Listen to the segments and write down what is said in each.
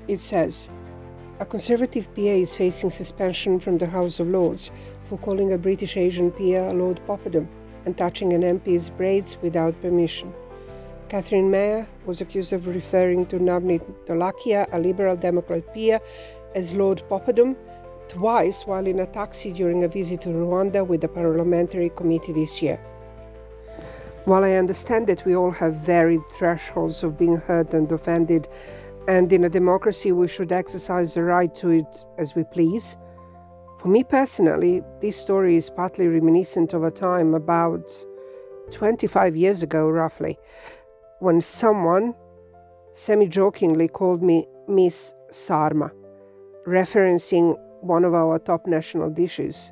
It says, a Conservative PA is facing suspension from the House of Lords for calling a British Asian peer Lord Poppadom and touching an MP's braids without permission. Catherine Meyer was accused of referring to Navneet Dholakia, a Liberal Democrat peer, as Lord Poppadom twice while in a taxi during a visit to Rwanda with the parliamentary committee this year. While I understand that we all have varied thresholds of being hurt and offended, and in a democracy we should exercise the right to it as we please, for me personally, this story is partly reminiscent of a time about 25 years ago, roughly, when someone semi-jokingly called me Miss Sarma, referencing one of our top national dishes,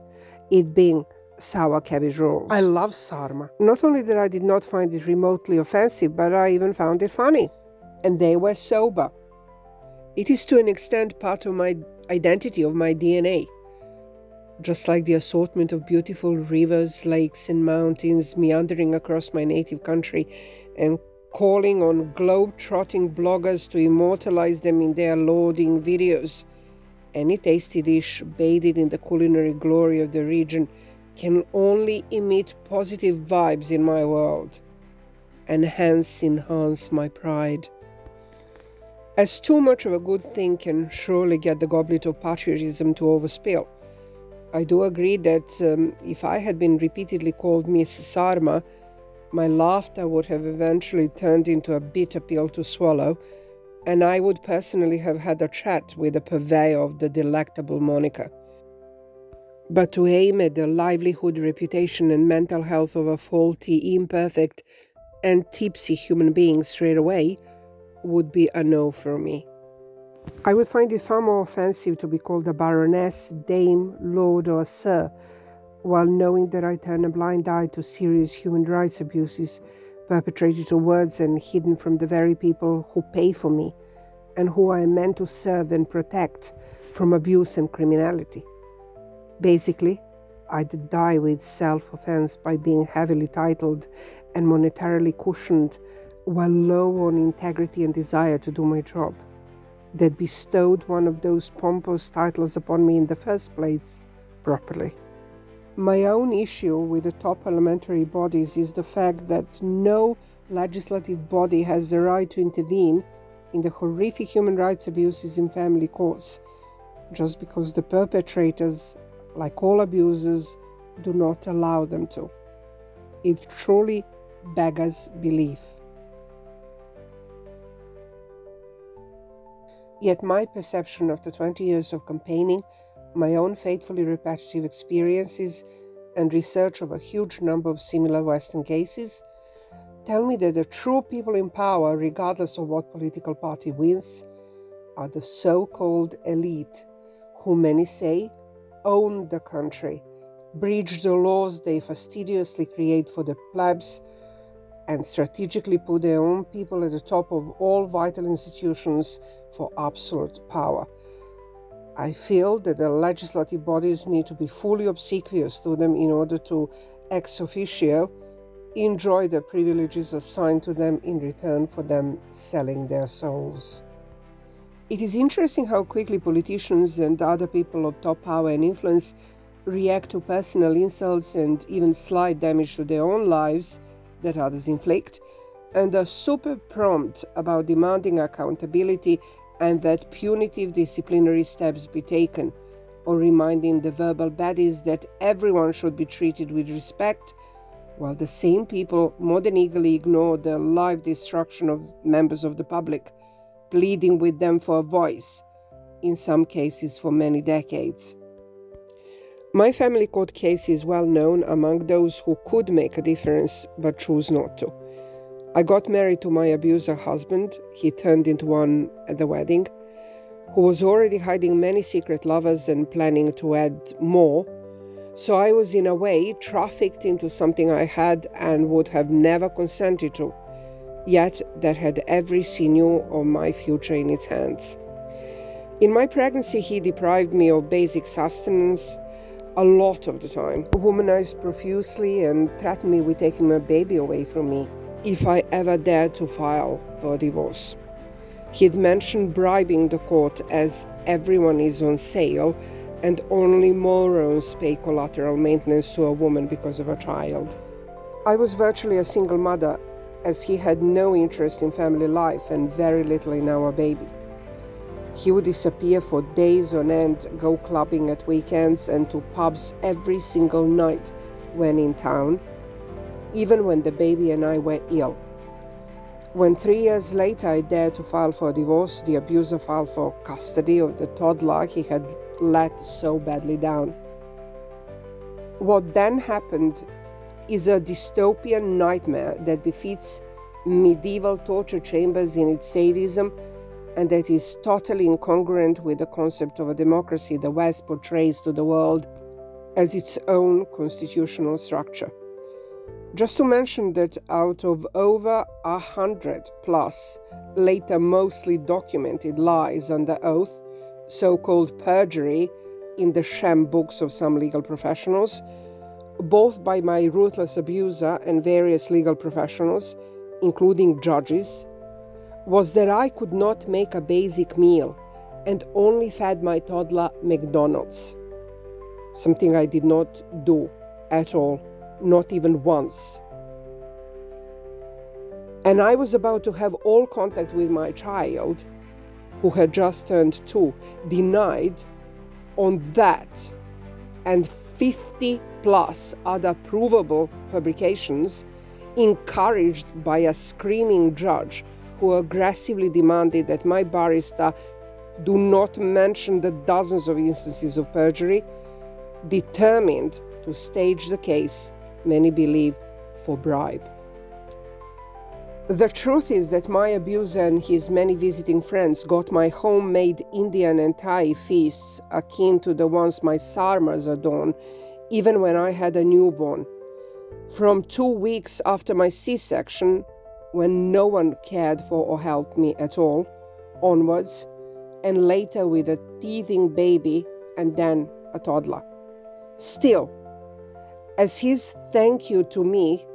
it being sour cabbage rolls. I love sarma. Not only that I did not find it remotely offensive, but I even found it funny. And they were sober. It is to an extent part of my identity, of my DNA. Just like the assortment of beautiful rivers, lakes and mountains meandering across my native country and calling on globe-trotting bloggers to immortalize them in their lauding videos, any tasty dish bathed in the culinary glory of the region can only emit positive vibes in my world, and hence enhance my pride. As too much of a good thing can surely get the goblet of patriotism to overspill, I do agree that if I had been repeatedly called Miss Sarma, my laughter would have eventually turned into a bitter pill to swallow, and I would personally have had a chat with the purveyor of the delectable moniker. But to aim at the livelihood, reputation and mental health of a faulty, imperfect and tipsy human being straight away would be a no for me. I would find it far more offensive to be called a baroness, dame, lord or sir, while knowing that I turn a blind eye to serious human rights abuses perpetrated towards and hidden from the very people who pay for me and who I am meant to serve and protect from abuse and criminality. Basically, I'd die with self-offense by being heavily titled and monetarily cushioned while low on integrity and desire to do my job, that bestowed one of those pompous titles upon me in the first place properly. My own issue with the top parliamentary bodies is the fact that no legislative body has the right to intervene in the horrific human rights abuses in family courts, just because the perpetrators, like all abusers, do not allow them to. It truly beggars belief. Yet my perception after 20 years of campaigning, my own faithfully repetitive experiences and research of a huge number of similar Western cases tell me that the true people in power, regardless of what political party wins, are the so-called elite, who many say own the country, breach the laws they fastidiously create for the plebs, and strategically put their own people at the top of all vital institutions for absolute power. I feel that the legislative bodies need to be fully obsequious to them in order to, ex officio, enjoy the privileges assigned to them in return for them selling their souls. It is interesting how quickly politicians and other people of top power and influence react to personal insults and even slight damage to their own lives that others inflict, and are super prompt about demanding accountability and that punitive disciplinary steps be taken, or reminding the verbal baddies that everyone should be treated with respect, while the same people more than eagerly ignore the live destruction of members of the public, pleading with them for a voice, in some cases for many decades. My family court case is well known among those who could make a difference but choose not to. I got married to my abuser husband, he turned into one at the wedding, who was already hiding many secret lovers and planning to add more, so I was in a way trafficked into something I had and would have never consented to, yet that had every sinew of my future in its hands. In my pregnancy, he deprived me of basic sustenance a lot of the time, womanized profusely and threatened me with taking my baby away from me if I ever dared to file for a divorce. He'd mentioned bribing the court as everyone is on sale and only morons pay collateral maintenance to a woman because of a child. I was virtually a single mother, as he had no interest in family life and very little in our baby. He would disappear for days on end, go clubbing at weekends and to pubs every single night when in town, even when the baby and I were ill. When 3 years later I dared to file for divorce, the abuser filed for custody of the toddler he had let so badly down. What then happened is a dystopian nightmare that befits medieval torture chambers in its sadism, and that is totally incongruent with the concept of a democracy the West portrays to the world as its own constitutional structure. Just to mention that out of over 100 plus later mostly documented lies under oath, so-called perjury, in the sham books of some legal professionals, both by my ruthless abuser and various legal professionals, including judges, was that I could not make a basic meal and only fed my toddler McDonald's. Something I did not do at all, not even once. And I was about to have all contact with my child, who had just turned 2, denied on that and 50 plus other provable fabrications, encouraged by a screaming judge who aggressively demanded that my barrister do not mention the dozens of instances of perjury, determined to stage the case, many believe, for bribe. The truth is that my abuser and his many visiting friends got my homemade Indian and Thai feasts akin to the ones my sarmas adorn, even when I had a newborn. From 2 weeks after my C-section, when no one cared for or helped me at all, onwards, and later with a teething baby and then a toddler. Still, as his thank you to me,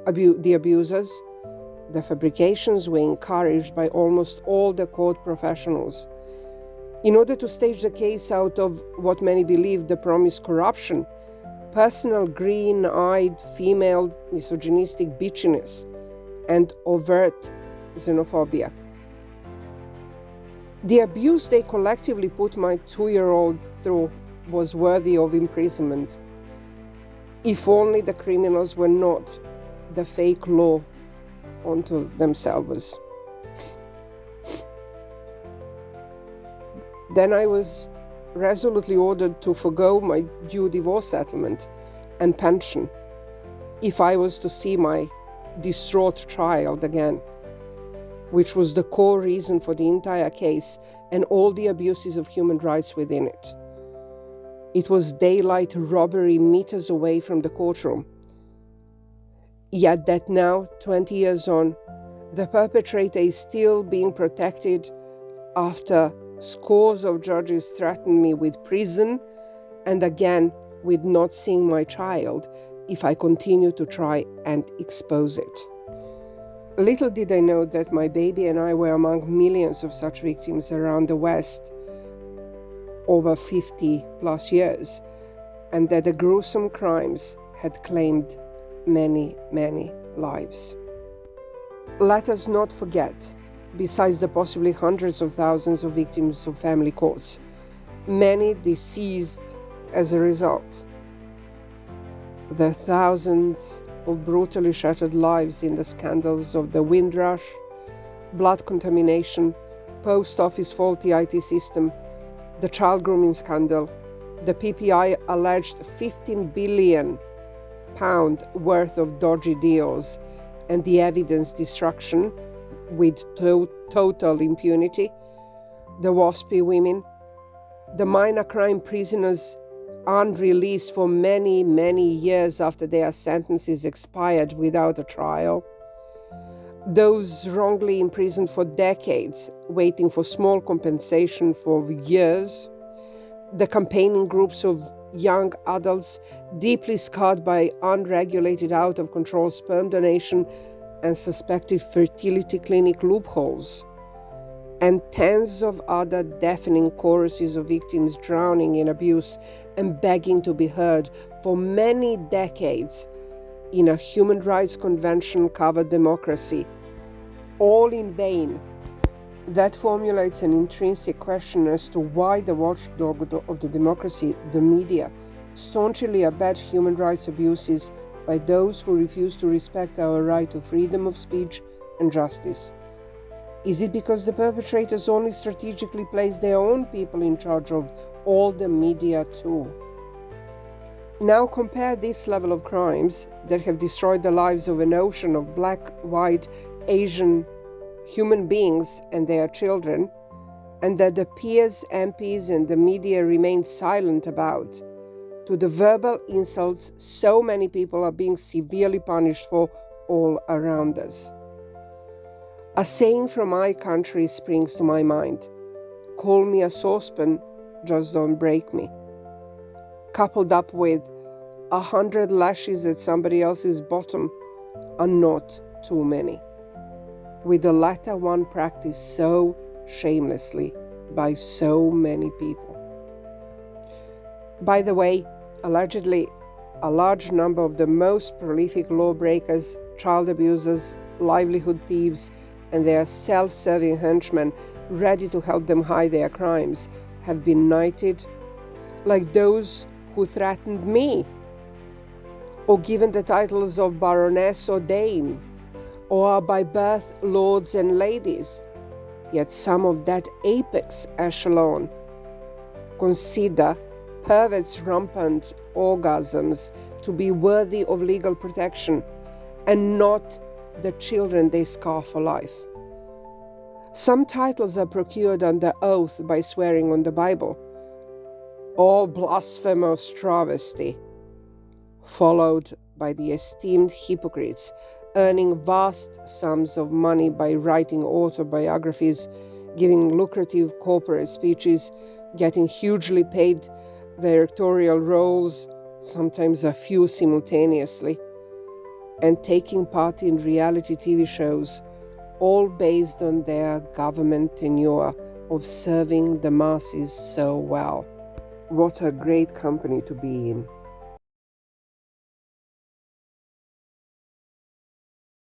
the abusers, the fabrications were encouraged by almost all the court professionals. In order to stage the case out of what many believed the promised corruption, personal green-eyed female misogynistic bitchiness, and overt xenophobia. The abuse they collectively put my 2-year-old through was worthy of imprisonment, if only the criminals were not the fake law unto themselves. Then I was resolutely ordered to forgo my due divorce settlement and pension if I was to see my distraught child again, which was the core reason for the entire case and all the abuses of human rights within it. It was daylight robbery meters away from the courtroom. Yet that now, 20 years on, the perpetrator is still being protected after scores of judges threatened me with prison and again with not seeing my child if I continue to try and expose it. Little did I know that my baby and I were among millions of such victims around the West over 50 plus years, and that the gruesome crimes had claimed many, many lives. Let us not forget, besides the possibly hundreds of thousands of victims of family courts, many deceased as a result, the thousands of brutally shattered lives in the scandals of the Windrush, blood contamination, post office faulty IT system, the child grooming scandal, the PPI alleged £15 billion worth of dodgy deals, and the evidence destruction with total impunity, the WASPy women, the minor crime prisoners unreleased for many, many years after their sentences expired without a trial, those wrongly imprisoned for decades, waiting for small compensation for years, the campaigning groups of young adults deeply scarred by unregulated out-of-control sperm donation and suspected fertility clinic loopholes, and tens of other deafening choruses of victims drowning in abuse and begging to be heard for many decades in a human rights convention-covered democracy, all in vain. That formulates an intrinsic question as to why the watchdog of the democracy, the media, staunchly abet human rights abuses by those who refuse to respect our right to freedom of speech and justice. Is it because the perpetrators only strategically place their own people in charge of all the media too? Now compare this level of crimes that have destroyed the lives of an ocean of black, white, Asian human beings and their children, and that the peers, MPs, and the media remain silent about, to the verbal insults so many people are being severely punished for all around us. A saying from my country springs to my mind: call me a saucepan, just don't break me. Coupled up with 100 lashes at somebody else's bottom are not too many, with the latter one practiced so shamelessly by so many people. By the way, allegedly, a large number of the most prolific lawbreakers, child abusers, livelihood thieves, and their self-serving henchmen ready to help them hide their crimes have been knighted, like those who threatened me, or given the titles of Baroness or Dame, or are by birth lords and ladies. Yet some of that apex echelon consider perverts' rampant orgasms to be worthy of legal protection, and not the children they scar for life. Some titles are procured under oath by swearing on the Bible, or blasphemous travesty, followed by the esteemed hypocrites earning vast sums of money by writing autobiographies, giving lucrative corporate speeches, getting hugely paid directorial roles, sometimes a few simultaneously, and taking part in reality TV shows, all based on their government tenure of serving the masses so well. What a great company to be in.